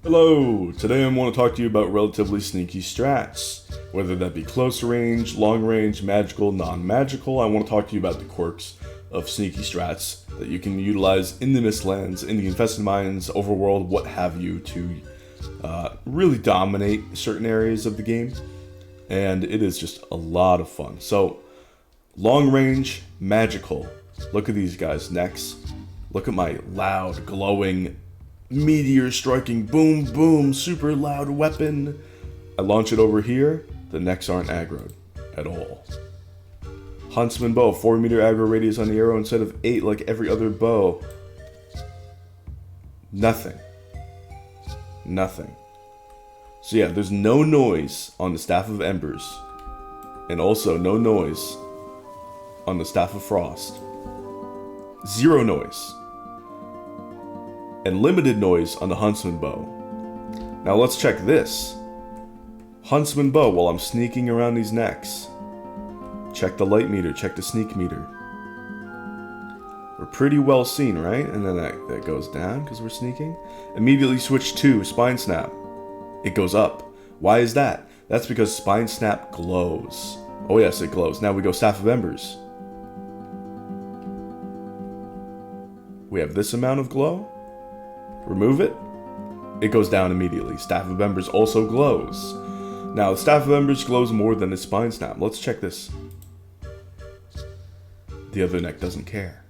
Hello! Today I want to talk to you about relatively sneaky strats. Whether that be close range, long range, magical, non-magical, I want to talk to you about the quirks of sneaky strats that you can utilize in the Mistlands, in the Infested Mines, Overworld, what have you, to really dominate certain areas of the game. And it is just a lot of fun. So, long range, magical. Look at these guys' necks. Look at my loud, glowing meteor striking boom boom super loud weapon. I launch it over here, the necks aren't aggroed at all. Huntsman bow, 4-meter aggro radius on the arrow instead of 8 like every other bow. Nothing. So yeah, there's no noise on the Staff of Embers. And also no noise on the Staff of Frost. Zero noise. And limited noise on the Huntsman bow. Now let's check this. Huntsman bow while I'm sneaking around these necks. Check the light meter, check the sneak meter. We're pretty well seen, right? And then that goes down because we're sneaking. Immediately switch to Spine Snap. It goes up. Why is that? That's because Spine Snap glows. Oh yes, it glows. Now we go Staff of Embers. We have this amount of glow. Remove it. It goes down immediately. Staff of Embers also glows. Now, the Staff of Embers glows more than the Spine Snap. Let's check this. The other neck doesn't care.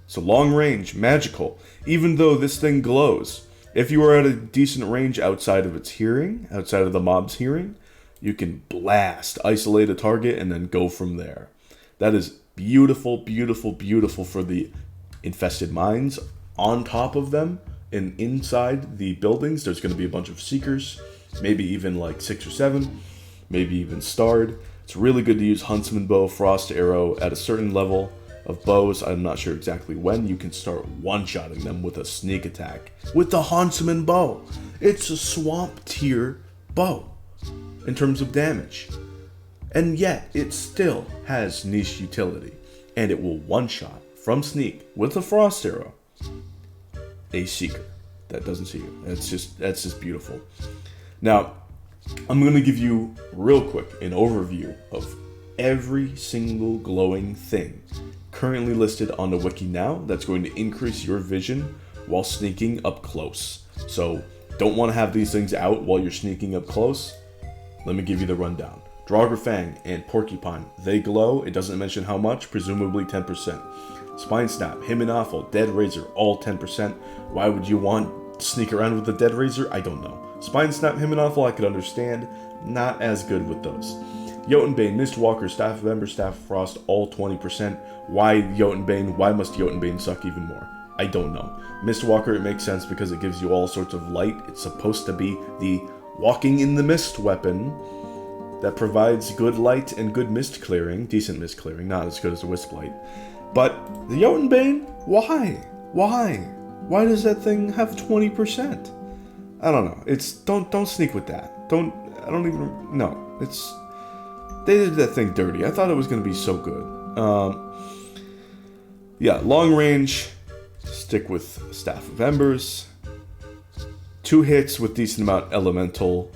So long range, magical. Even though this thing glows, if you are at a decent range outside of its hearing, outside of the mob's hearing, you can blast, isolate a target, and then go from there. That is beautiful, beautiful, beautiful for the infested mines. On top of them and inside the buildings, there's going to be a bunch of seekers, maybe even like 6 or 7, maybe even starred. It's really good to use Huntsman bow, Frost arrow at a certain level of bows. I'm not sure exactly when. You can start one-shotting them with a sneak attack with the Huntsman bow. It's a swamp tier bow in terms of damage, and yet it still has niche utility, and it will one-shot from sneak with a Frost arrow a seeker that doesn't see you. That's just beautiful. Now, I'm going to give you real quick an overview of every single glowing thing currently listed on the wiki now that's going to increase your vision while sneaking up close. So, don't want to have these things out while you're sneaking up close? Let me give you the rundown. Draugr Fang and Porcupine, they glow. It doesn't mention how much, presumably 10%. Spine Snap, Himinoffle, Dead Razor, all 10%. Why would you want to sneak around with the Dead Razor? I don't know. Spine Snap, Himinoffle, I could understand. Not as good with those. Jotunbane, Mistwalker, Staff of Ember, Staff of Frost, all 20%. Why Jotunbane? Why must Jotunbane suck even more? I don't know. Mistwalker, it makes sense because it gives you all sorts of light. It's supposed to be the Walking in the Mist weapon that provides good light and good mist clearing. Decent mist clearing, not as good as the Wisp Light. But the Jotunbane, why? Why does that thing have 20%? I don't know. It's don't sneak with that. They did that thing dirty. I thought it was gonna be so good. Yeah, long range, stick with Staff of Embers. 2 hits with decent amount elemental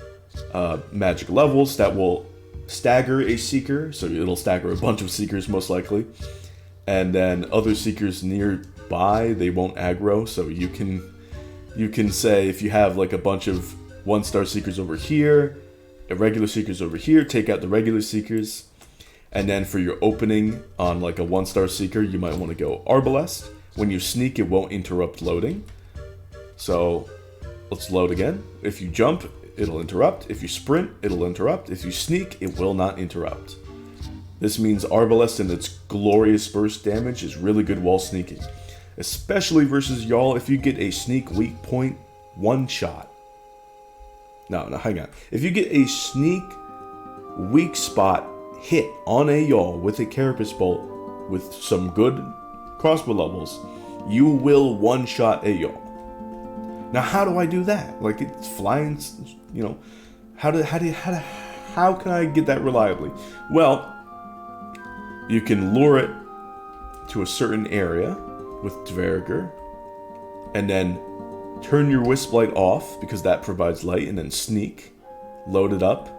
magic levels that will stagger a seeker, so it'll stagger a bunch of seekers most likely. And then other seekers nearby, they won't aggro, so you can say if you have like a bunch of 1-star seekers over here, irregular seekers over here, take out the regular seekers, and then for your opening on like a 1-star seeker, you might want to go Arbalest. When you sneak, it won't interrupt loading. So let's load again. If you jump, it'll interrupt. If you sprint, it'll interrupt. If you sneak, it will not interrupt. This means Arbalest and its glorious burst damage is really good while sneaking. Especially versus y'all if you get a sneak weak point one-shot. No, hang on. If you get a sneak weak spot hit on a y'all with a Carapace Bolt with some good crossbow levels, you will one-shot a y'all. Now how do I do that? Like it's flying, you know, how can I get that reliably? Well, you can lure it to a certain area with Dvergr, and then turn your wisp light off because that provides light, and then sneak, load it up,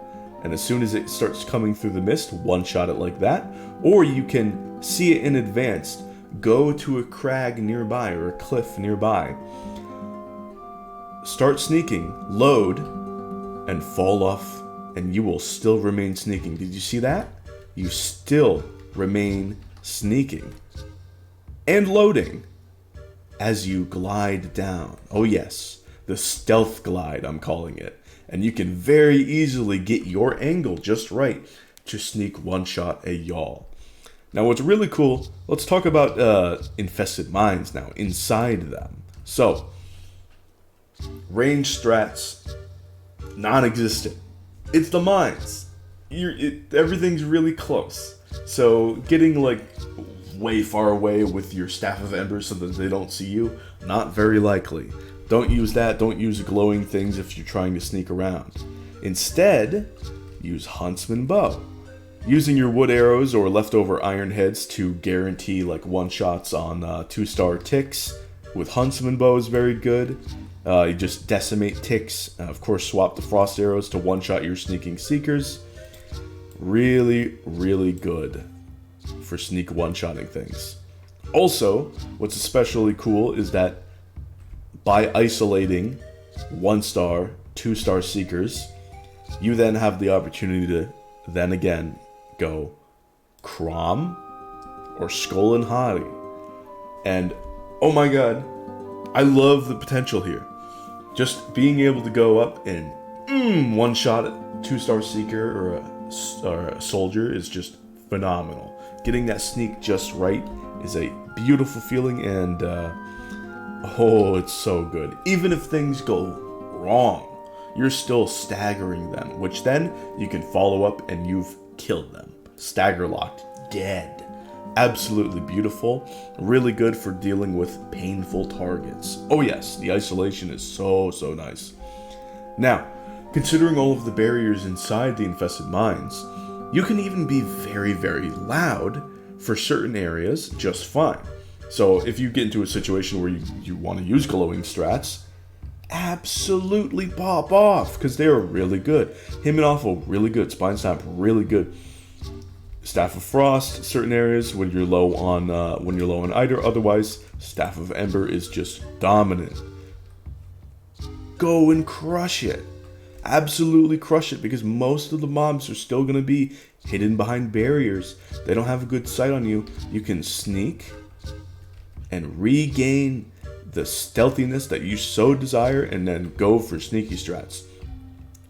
and as soon as it starts coming through the mist, one-shot it like that. Or you can see it in advance, go to a crag nearby or a cliff nearby, start sneaking, load, and fall off, and you will still remain sneaking. Did you see that? You still remain sneaking and loading as you glide down. Oh yes, the stealth glide, I'm calling it. And you can very easily get your angle just right to sneak one-shot a yawl. Now what's really cool, let's talk about infested mines now, inside them. So, range strats, non-existent. It's the mines. Everything's really close. So getting like way far away with your Staff of Ember so that they don't see you, not very likely. Don't use that. Don't use glowing things if you're trying to sneak around. Instead, use Huntsman Bow. Using your wood arrows or leftover iron heads to guarantee like one-shots on 2-star ticks with Huntsman Bow is very good. You just decimate ticks. Of course, swap the frost arrows to one-shot your sneaking seekers. Really, really good for sneak one-shotting things. Also, what's especially cool is that by isolating 1-star, 2-star seekers, you then have the opportunity to then again go Crom or Skull and Hottie. And oh my god, I love the potential here. Just being able to go up and one-shot a 2-star seeker or a soldier is just phenomenal. Getting that sneak just right is a beautiful feeling, and oh, it's so good. Even if things go wrong, you're still staggering them, which then you can follow up and you've killed them. Stagger locked, dead. Absolutely beautiful. Really good for dealing with painful targets. Oh yes, the isolation is so nice. Now, considering all of the barriers inside the infested mines, you can even be very, very loud for certain areas just fine. So if you get into a situation where you want to use glowing strats, absolutely pop off, because they are really good. Hymn and Awful, really good. Spine Stamp, really good. Staff of Frost, certain areas when you're low on either. Otherwise, Staff of Ember is just dominant. Go and crush it. Absolutely crush it, because most of the mobs are still going to be hidden behind barriers. They don't have a good sight on you. You can sneak and regain the stealthiness that you so desire, and then go for sneaky strats.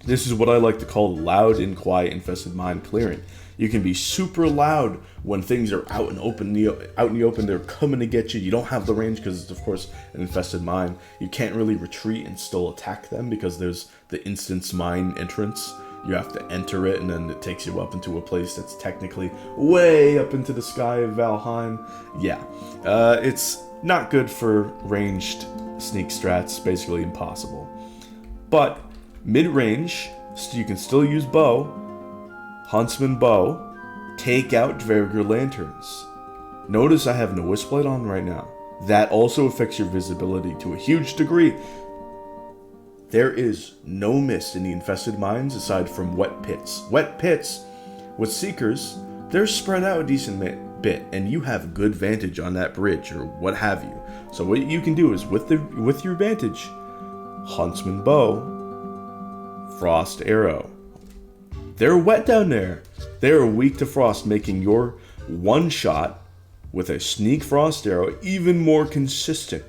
This is what I like to call loud and quiet infested mine clearing. You can be super loud when things are out in the open. They're coming to get you. You don't have the range because it's, of course, an infested mine. You can't really retreat and still attack them because there's the instance mine entrance. You have to enter it, and then it takes you up into a place that's technically way up into the sky of Valheim. Yeah, it's not good for ranged sneak strats, basically impossible. But mid-range, you can still use bow, Huntsman Bow, take out Dvergr Lanterns. Notice I have no Wisplight on right now. That also affects your visibility to a huge degree. There is no mist in the infested mines aside from wet pits. Wet pits, with Seekers, they're spread out a decent bit, and you have good vantage on that bridge or what have you. So what you can do is, with your vantage, Huntsman Bow, Frost Arrow. They're wet down there. They are weak to frost, making your one shot with a sneak frost arrow even more consistent.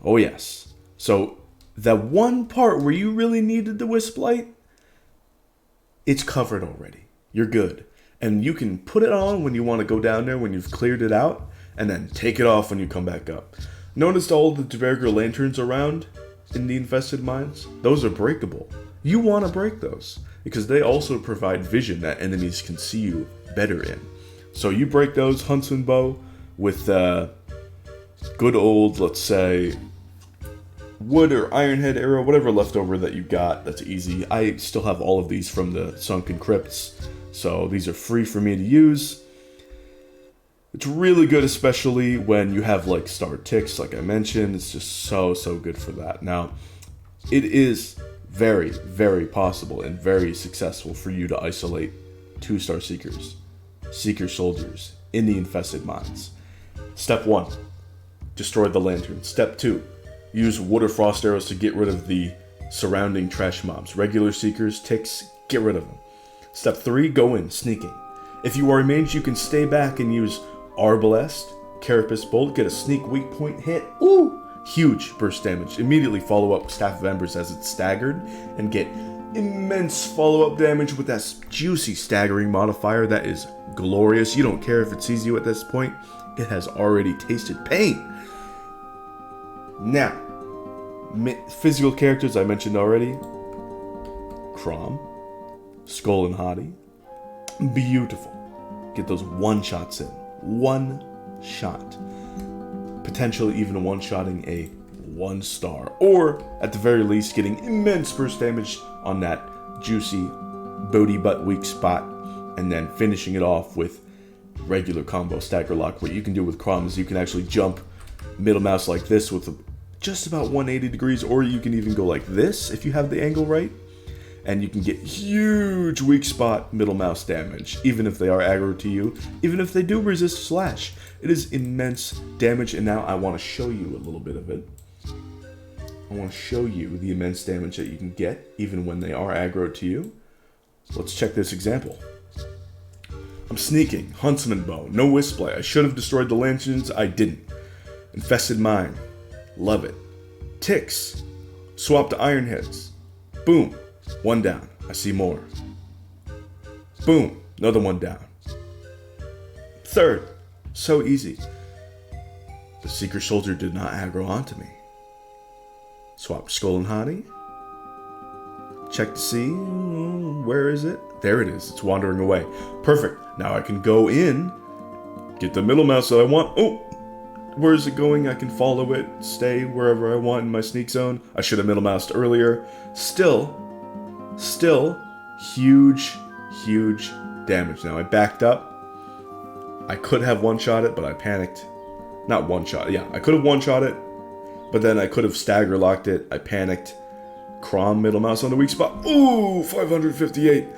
Oh yes. So that one part where you really needed the wisp light, it's covered already. You're good. And you can put it on when you want to go down there when you've cleared it out, and then take it off when you come back up. Notice all the Dvergr Lanterns around in the infested mines? Those are breakable. You want to break those, because they also provide vision that enemies can see you better in. So you break those, Huntsman Bow, with good old, let's say, wood or iron head arrow, whatever leftover that you got, that's easy. I still have all of these from the Sunken Crypts, so these are free for me to use. It's really good, especially when you have like star ticks, like I mentioned. It's just so good for that. Now, it is very, very possible and very successful for you to isolate 2-star seekers, seeker soldiers in the infested mines. Step 1, destroy the lantern. Step 2, use wood or frost arrows to get rid of the surrounding trash mobs. Regular seekers, ticks, get rid of them. Step 3, go in, sneaking. If you are a mage, you can stay back and use Arbalest, Carapace Bolt, get a sneak weak point hit. Ooh! Huge burst damage. Immediately follow up Staff of Embers as it's staggered and get immense follow-up damage with that juicy staggering modifier. That is glorious. You don't care if it sees you at this point. It has already tasted pain. Now, physical characters I mentioned already. Crom, Skull and Hottie. Beautiful. Get those one-shots in. One shot. Potentially even one-shotting a 1-star. Or, at the very least, getting immense burst damage on that juicy booty butt weak spot. And then finishing it off with regular combo stagger lock. What you can do with Crom is you can actually jump middle mouse like this with just about 180 degrees. Or you can even go like this if you have the angle right. And you can get huge weak spot middle mouse damage, even if they are aggro to you, even if they do resist slash. It is immense damage, and now I want to show you a little bit of it. I want to show you the immense damage that you can get, even when they are aggro to you. Let's check this example. I'm sneaking, Huntsman Bow, no Wisplay. I should have destroyed the lanterns, I didn't. Infested Mine, love it. Ticks, swap to Iron Heads. Boom. 1 down. I see more. Boom. Another 1 down. Third. So easy. The Seeker Soldier did not aggro onto me. Swap Skull and Hottie. Check to see. Where is it? There it is. It's wandering away. Perfect. Now I can go in. Get the middle mouse that I want. Oh! Where is it going? I can follow it. Stay wherever I want in my sneak zone. I should have middle moused earlier. Still, huge damage. Now I backed up. I could have one-shot it, but I panicked. Not one-shot, yeah. I could have one-shot it, but then I could have stagger locked it. I panicked. Crom middle mouse on the weak spot. Ooh, 558.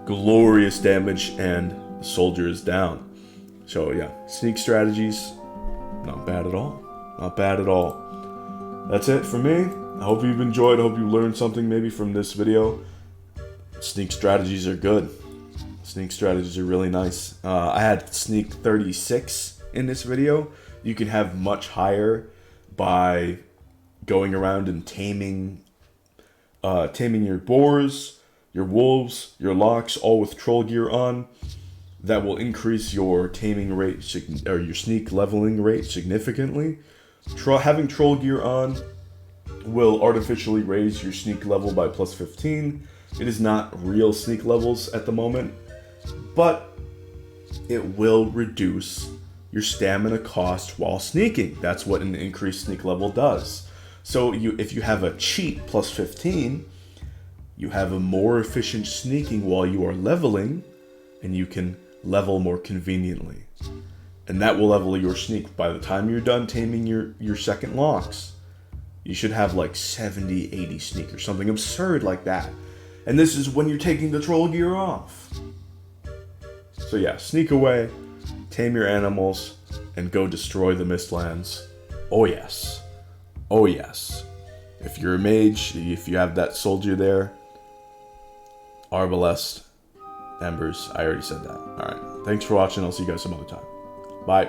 Glorious damage, and the soldier is down. So yeah, sneak strategies, not bad at all. Not bad at all. That's it for me. I hope you've enjoyed. I hope you learned something maybe from this video. Sneak strategies are good. Sneak strategies are really nice. I had sneak 36 in this video. You can have much higher by going around and taming your boars, your wolves, your locks, all with troll gear on. That will increase your taming rate, or your sneak leveling rate significantly. Having troll gear on will artificially raise your sneak level by plus 15. It is not real sneak levels at the moment, but it will reduce your stamina cost while sneaking. That's what an increased sneak level does. So if you have a cheat plus 15, you have a more efficient sneaking while you are leveling, and you can level more conveniently. And that will level your sneak. By the time you're done taming your second locks, you should have like 70, 80 sneak or something absurd like that. And this is when you're taking the troll gear off. So yeah, sneak away, tame your animals, and go destroy the Mistlands. Oh yes. Oh yes. If you're a mage, if you have that soldier there, Arbalest, Embers, I already said that. Alright, thanks for watching. I'll see you guys some other time. Bye.